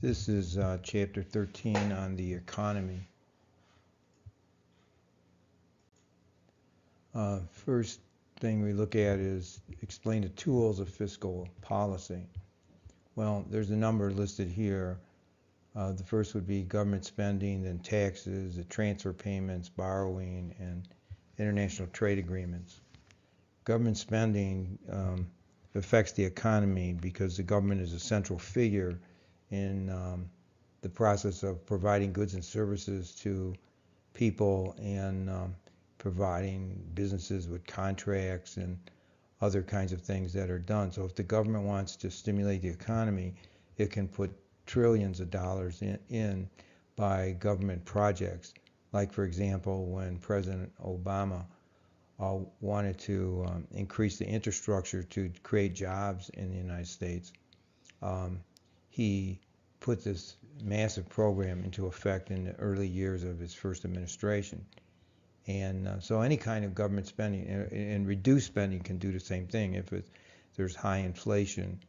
This is chapter 13 on the economy. First thing we look at is explain the tools of fiscal policy. Well, there's a number listed here. The first would be government spending, then taxes, the transfer payments, borrowing, and international trade agreements. Government spending affects the economy because the government is a central figure in the process of providing goods and services to people and providing businesses with contracts and other kinds of things that are done. So if the government wants to stimulate the economy, it can put trillions of dollars in by government projects. Like, for example, when President Obama wanted to increase the infrastructure to create jobs in the United States, he put this massive program into effect in the early years of his first administration. And so any kind of government spending and reduced spending can do the same thing. If there's high inflation,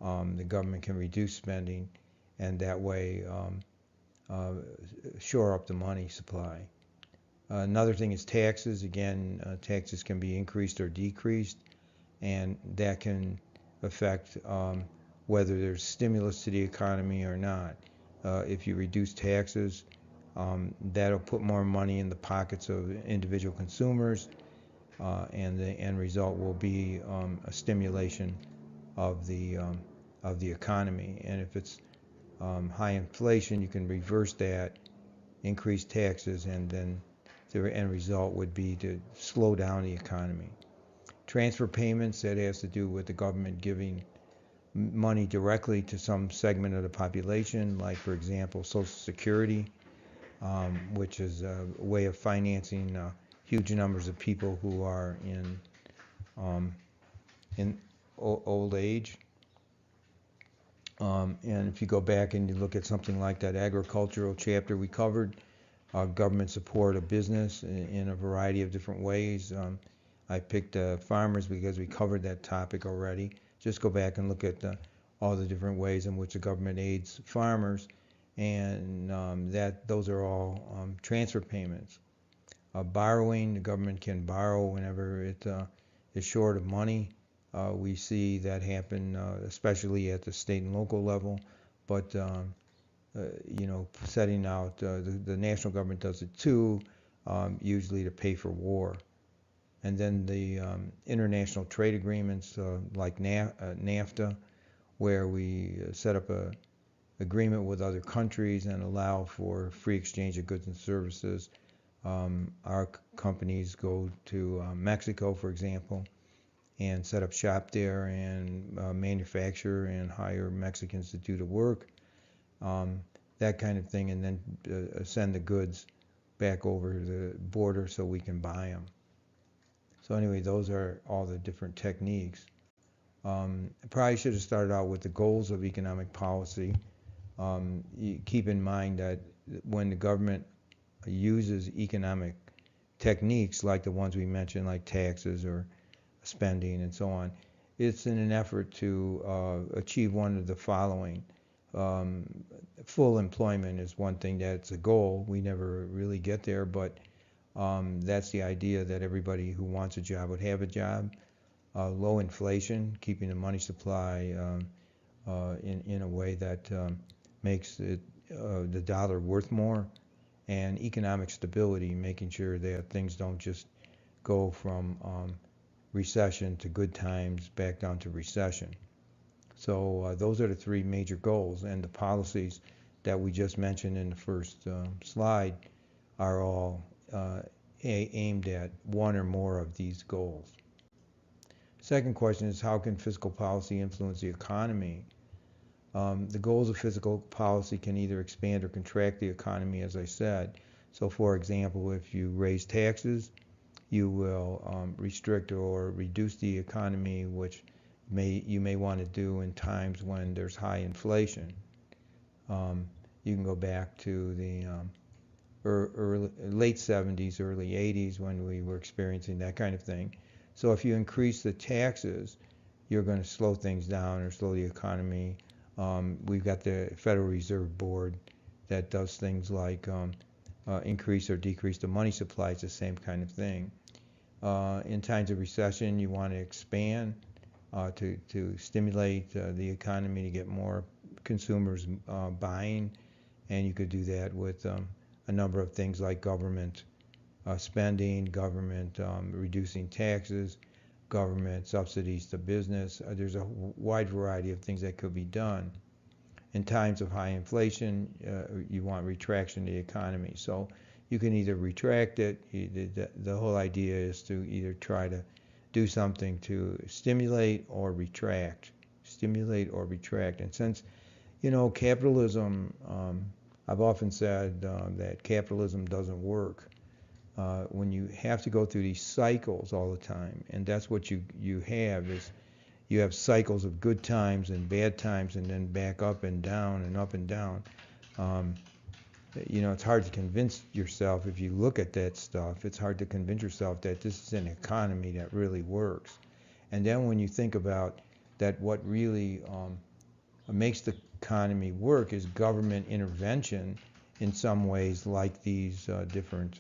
the government can reduce spending and that way shore up the money supply. Another thing is taxes. Again, taxes can be increased or decreased, and that can affect whether there's stimulus to the economy or not. If you reduce taxes, that'll put more money in the pockets of individual consumers, and the end result will be a stimulation of the economy. And if it's high inflation, you can reverse that, increase taxes, and then the end result would be to slow down the economy. Transfer payments, that has to do with the government giving money directly to some segment of the population, like, for example, Social Security, which is a way of financing huge numbers of people who are in old age. And if you go back and you look at something like that agricultural chapter we covered, government support of business in a variety of different ways. I picked farmers because we covered that topic already. Just go back and look at all the different ways in which the government aids farmers, and those are all transfer payments. Borrowing, the government can borrow whenever it is short of money. We see that happen especially at the state and local level, but setting out, the national government does it too, usually to pay for war. And then the international trade agreements like NAFTA, where we set up a agreement with other countries and allow for free exchange of goods and services. Our companies go to Mexico, for example, and set up shop there and manufacture and hire Mexicans to do the work, that kind of thing, and then send the goods back over the border so we can buy them. So anyway, those are all the different techniques. I probably should have started out with the goals of economic policy. You keep in mind that when the government uses economic techniques like the ones we mentioned, like taxes or spending and so on, it's in an effort to achieve one of the following. Full employment is one thing that's a goal. We never really get there, but that's the idea, that everybody who wants a job would have a job. Low inflation, keeping the money supply in a way that makes the dollar worth more. And economic stability, making sure that things don't just go from recession to good times back down to recession. So those are the three major goals, and the policies that we just mentioned in the first slide are all aimed at one or more of these goals. Second question is, how can fiscal policy influence the economy? The goals of fiscal policy can either expand or contract the economy, as I said. So, for example, if you raise taxes, you will restrict or reduce the economy, which you may want to do in times when there's high inflation. You can go back to the late 70s, early 80s, when we were experiencing that kind of thing. So if you increase the taxes, you're going to slow things down or slow the economy We've got the Federal Reserve Board that does things like increase or decrease the money supply. It's the same kind of thing. In times of recession, you want to expand to stimulate the economy to get more consumers buying, and you could do that with a number of things like government spending, government reducing taxes, government subsidies to business. There's a wide variety of things that could be done. In times of high inflation, you want retraction of the economy. So you can either retract it. The whole idea is to either try to do something to stimulate or retract. Stimulate or retract. And since, capitalism, I've often said that capitalism doesn't work. When you have to go through these cycles all the time, and that's what you have is you have cycles of good times and bad times and then back up and down and up and down. It's hard to convince yourself if you look at that stuff. It's hard to convince yourself that this is an economy that really works. And then when you think about that, what really makes the economy work is government intervention in some ways, like these different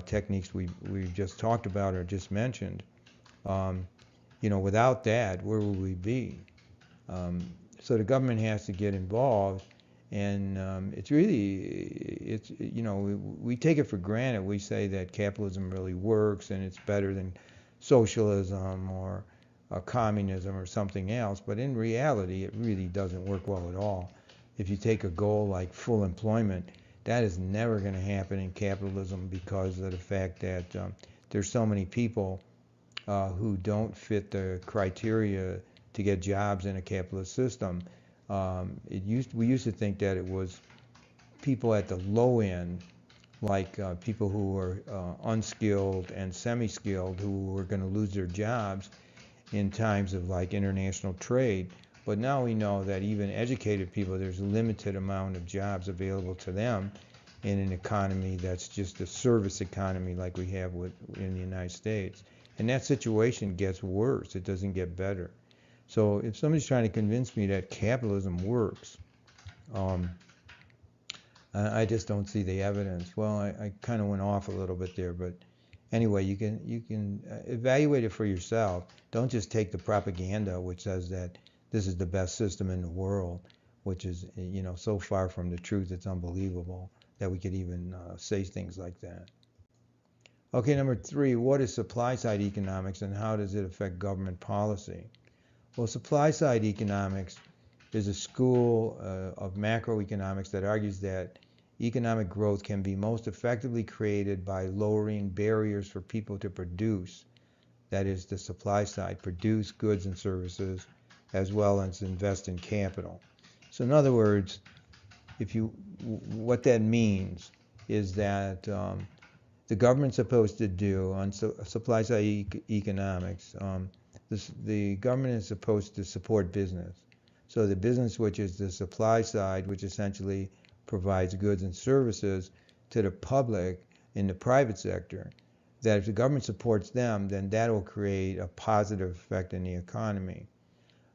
techniques we've just talked about or just mentioned. Without that, where would we be? So the government has to get involved, and we take it for granted. We say that capitalism really works and it's better than socialism or communism or something else, but in reality, it really doesn't work well at all. If you take a goal like full employment, that is never going to happen in capitalism because of the fact that there's so many people who don't fit the criteria to get jobs in a capitalist system. We used to think that it was people at the low end, like people who were unskilled and semi-skilled, who were going to lose their jobs in times of like international trade. But now we know that even educated people, there's a limited amount of jobs available to them in an economy that's just a service economy like we have in the United States. And that situation gets worse. It doesn't get better. So if somebody's trying to convince me that capitalism works, I just don't see the evidence. Well, I kind of went off a little bit there, but anyway, you can evaluate it for yourself. Don't just take the propaganda which says that this is the best system in the world, which is so far from the truth. It's unbelievable that we could even say things like that. Okay, number 3, what is supply side economics and how does it affect government policy? Well, supply side economics is a school of macroeconomics that argues that economic growth can be most effectively created by lowering barriers for people to produce, that is the supply side, produce goods and services as well as invest in capital. So in other words, what that means is that the government's supposed to do on supply side economics, the government is supposed to support business. So the business, which is the supply side, which essentially provides goods and services to the public in the private sector, that if the government supports them, then that will create a positive effect in the economy.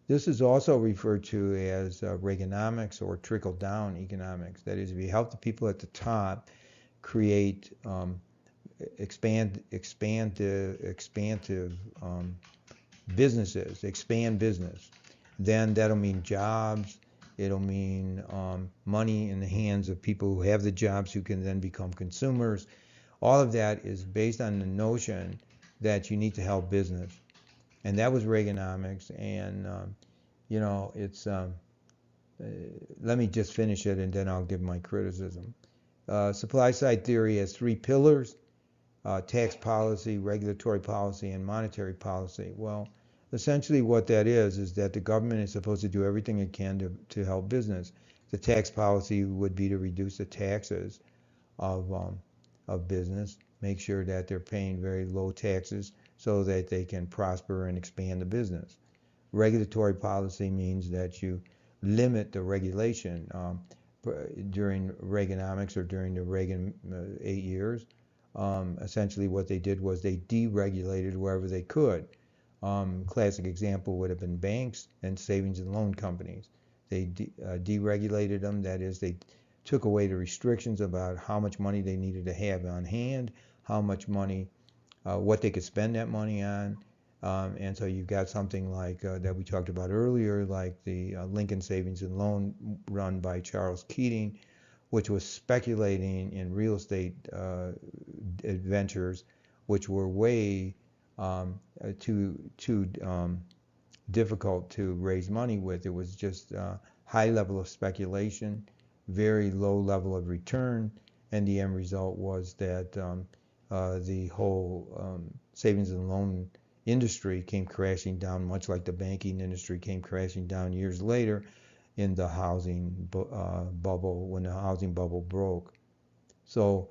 This is also referred to as Reaganomics or trickle-down economics. That is, if you help the people at the top create expansive businesses, expand business, then that'll mean jobs. It'll mean money in the hands of people who have the jobs who can then become consumers. All of that is based on the notion that you need to help business. And that was Reaganomics. And, it's, let me just finish it and then I'll give my criticism. Supply side theory has 3 pillars, tax policy, regulatory policy, and monetary policy. Well, essentially what that is that the government is supposed to do everything it can to help business. The tax policy would be to reduce the taxes of business, make sure that they're paying very low taxes so that they can prosper and expand the business. Regulatory policy means that you limit the regulation. During Reaganomics or during the Reagan 8 years, essentially what they did was they deregulated wherever they could. Classic example would have been banks and savings and loan companies. They deregulated them. That is, they took away the restrictions about how much money they needed to have on hand, how much money, what they could spend that money on. And so you've got something like that we talked about earlier, like the Lincoln Savings and Loan run by Charles Keating, which was speculating in real estate ventures, which were way too difficult to raise money with. It was just high level of speculation, very low level of return, and the end result was that the whole savings and loan industry came crashing down, much like the banking industry came crashing down years later in the housing bubble, when the housing bubble broke. So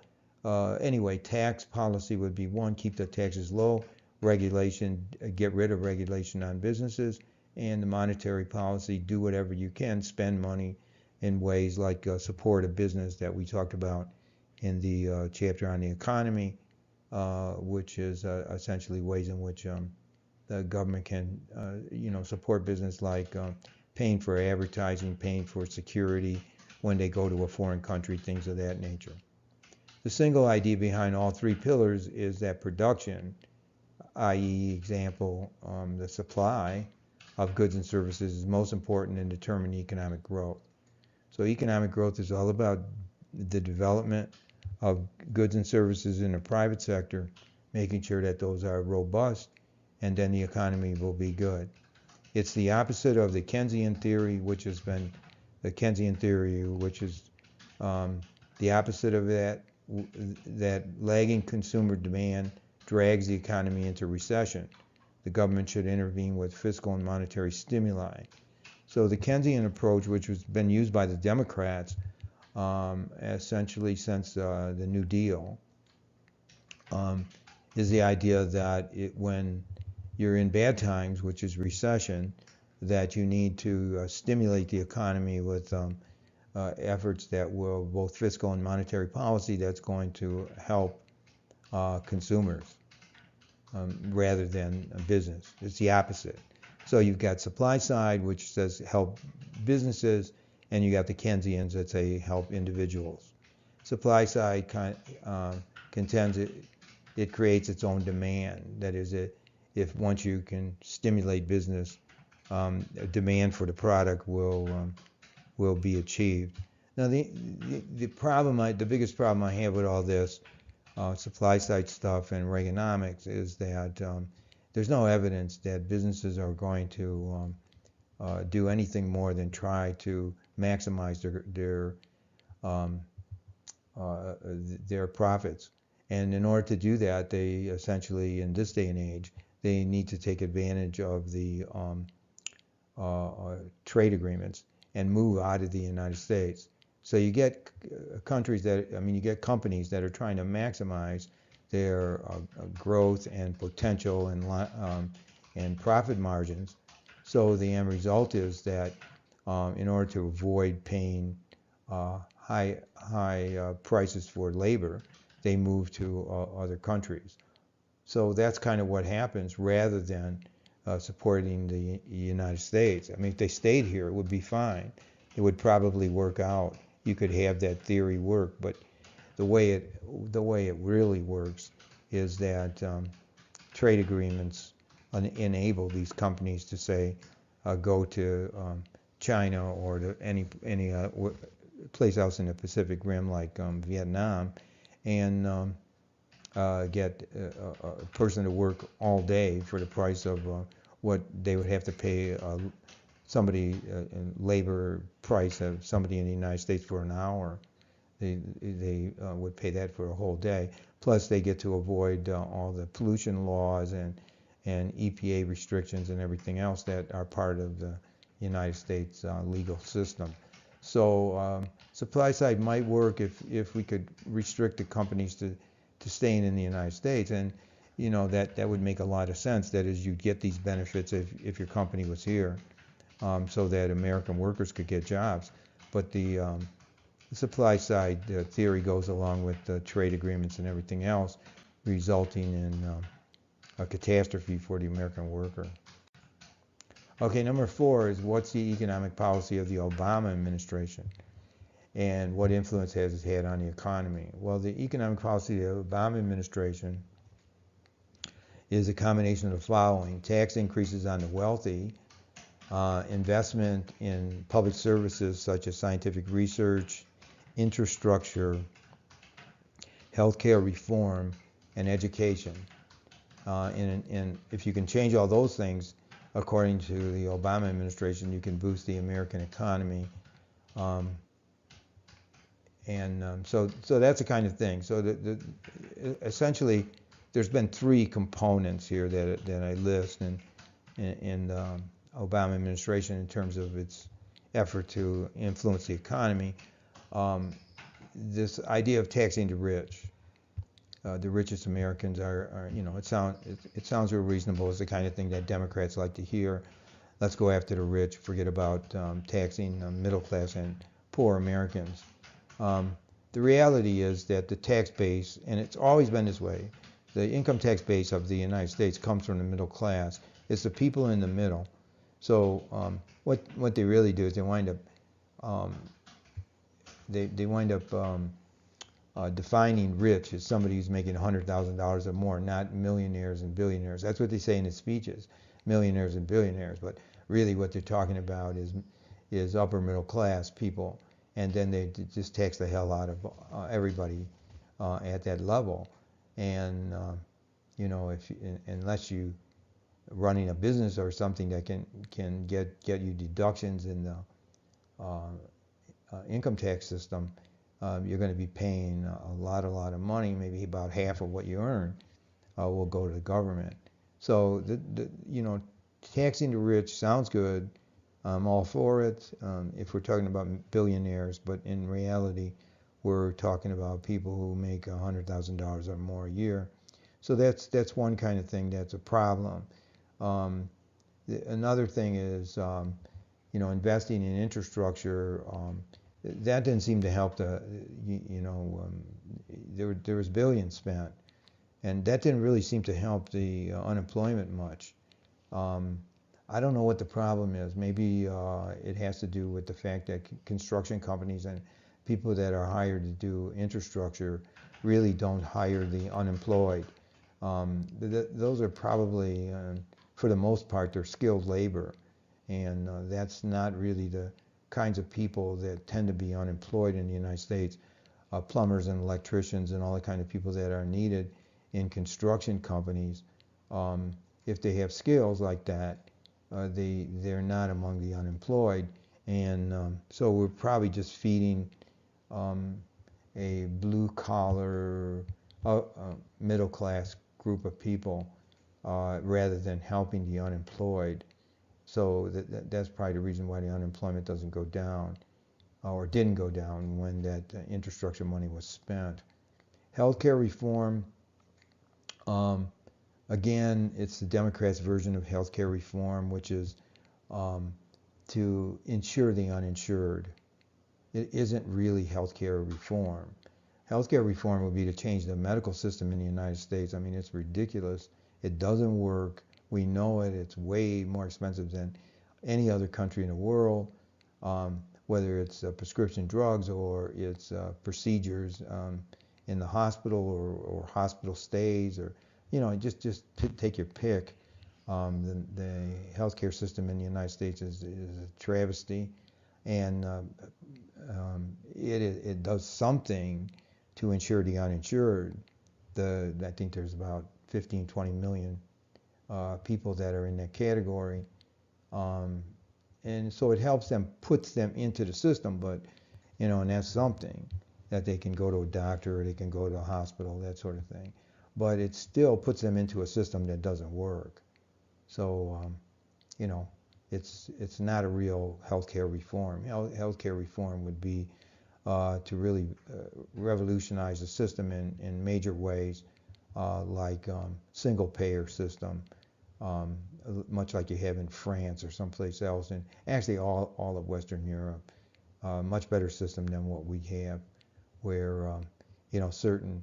anyway, tax policy would be one, keep the taxes low, regulation, get rid of regulation on businesses, and the monetary policy, do whatever you can, spend money in ways like support a business that we talked about in the chapter on the economy, which is essentially ways in which the government can, support business, like paying for advertising, paying for security when they go to a foreign country, things of that nature. The single idea behind all three pillars is that production, i.e., example, the supply of goods and services, is most important in determining economic growth. So economic growth is all about the development of goods and services in the private sector, making sure that those are robust, and then the economy will be good. It's the opposite of the Keynesian theory, which is the opposite of that lagging consumer demand drags the economy into recession. The government should intervene with fiscal and monetary stimuli. So the Keynesian approach, which has been used by the Democrats essentially since the New Deal, is the idea that when you're in bad times, which is recession, that you need to stimulate the economy with efforts that will, both fiscal and monetary policy, that's going to help consumers rather than business. It's the opposite. So you've got supply side, which says help businesses, and you got the Keynesians that say help individuals. Supply side contends it creates its own demand. That is, if once you can stimulate business, demand for the product will be achieved. Now the biggest problem I have with all this supply side stuff and Reaganomics is that there's no evidence that businesses are going to do anything more than try to maximize their profits. And in order to do that, they essentially, in this day and age, they need to take advantage of the trade agreements and move out of the United States. So you get companies that are trying to maximize their growth and potential and profit margins. So the end result is that in order to avoid paying high prices for labor, they move to other countries. So that's kind of what happens, rather than supporting the United States. I mean, if they stayed here, it would be fine. It would probably work out. You could have that theory work, but the way it really works is that trade agreements enable these companies to say go to China or to any place else in the Pacific Rim, like Vietnam, and get a person to work all day for the price of what they would have to pay somebody labor price of somebody in the United States for an hour. They would pay that for a whole day. Plus, they get to avoid all the pollution laws and EPA restrictions and everything else that are part of the United States legal system. So supply side might work if we could restrict the companies to staying in the United States, and that would make a lot of sense. That is, you'd get these benefits if your company was here, so that American workers could get jobs. But the supply side theory goes along with the trade agreements and everything else, resulting in a catastrophe for the American worker. Okay, number 4 is what's the economic policy of the Obama administration and what influence has it had on the economy? Well, the economic policy of the Obama administration is a combination of the following: tax increases on the wealthy, investment in public services such as scientific research, infrastructure, healthcare reform, and education. And if you can change all those things, according to the Obama administration, you can boost the American economy. So that's the kind of thing. So essentially, there's been 3 components here that I list in the Obama administration in terms of its effort to influence the economy. This idea of taxing the richest Americans are it sounds real reasonable. It's the kind of thing that Democrats like to hear. Let's go after the rich, forget about taxing middle class and poor Americans. The reality is that the tax base, and it's always been this way, the income tax base of the United States comes from the middle class. It's the people in the middle. So what they really do is they wind up defining rich as somebody who's making $100,000 or more, not millionaires and billionaires. That's what they say in the speeches, millionaires and billionaires. But really, what they're talking about is upper middle class people, and then they just tax the hell out of everybody at that level. And unless you running a business or something that can get you deductions in the income tax system, you're going to be paying a lot of money. Maybe about half of what you earn will go to the government. So taxing the rich sounds good. I'm all for it if we're talking about billionaires, but in reality, we're talking about people who make $100,000 or more a year. So that's one kind of thing that's a problem. Another thing is investing in infrastructure. That didn't seem to help there was billions spent, and that didn't really seem to help the unemployment much. I don't know what the problem is. Maybe it has to do with the fact that construction companies and people that are hired to do infrastructure really don't hire the unemployed. Those are probably, for the most part, they're skilled labor, and that's not really the kinds of people that tend to be unemployed in the United States. Plumbers and electricians and all the kind of people that are needed in construction companies, if they have skills like that, they're not among the unemployed. And so we're probably just feeding a blue-collar, middle-class group of people rather than helping the unemployed. So that's probably the reason why the unemployment doesn't go down, or didn't go down when that infrastructure money was spent. Healthcare reform, again, it's the Democrats' version of healthcare reform, which is to insure the uninsured. It isn't really healthcare reform. Healthcare reform would be to change the medical system in the United States. I mean, it's ridiculous. It doesn't work. We know it. It's way more expensive than any other country in the world, whether it's prescription drugs or it's procedures in the hospital or hospital stays, or just take your pick. The healthcare system in the United States is a travesty, and it does something to insure the uninsured. I think there's about 15-20 million people that are in that category, and so it helps them, puts them into the system, but and that's something that they can go to a doctor or they can go to a hospital, that sort of thing, but it still puts them into a system that doesn't work. So it's not a real healthcare reform. Healthcare reform would be to really revolutionize the system in major ways, like single payer system, much like you have in France or someplace else, and actually all of Western Europe. Much better system than what we have, where certain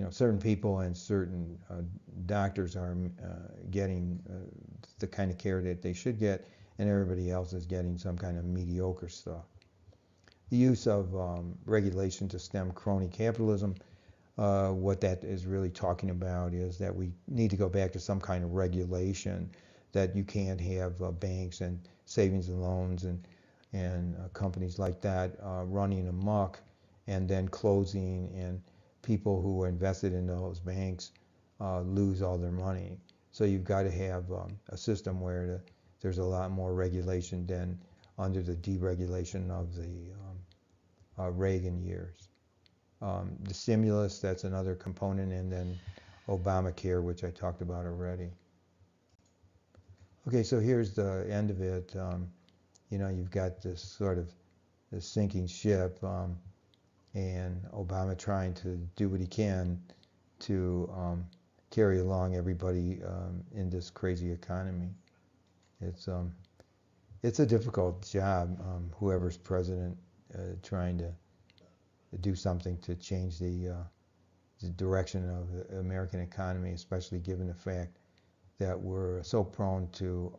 certain people and certain doctors are getting the kind of care that they should get, and everybody else is getting some kind of mediocre stuff. The use of regulation to stem crony capitalism, what that is really talking about is that we need to go back to some kind of regulation that you can't have banks and savings and loans and companies like that running amok and then closing, and people who are invested in those banks lose all their money. So you've got to have a system where there's a lot more regulation than under the deregulation of the Reagan years. The stimulus, that's another component, and then Obamacare, which I talked about already. Okay, so here's the end of it. You've got this sort of this sinking ship, and Obama trying to do what he can to carry along everybody in this crazy economy. It's a difficult job, whoever's president, trying to do something to change the direction of the American economy, especially given the fact that we're so prone to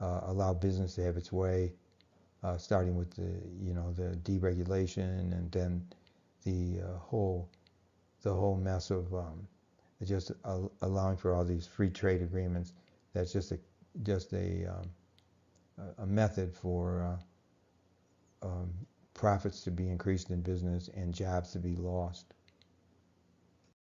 allow business to have its way, starting with the deregulation, and then the whole mess of just allowing for all these free trade agreements. That's just a method for profits to be increased in business and jobs to be lost.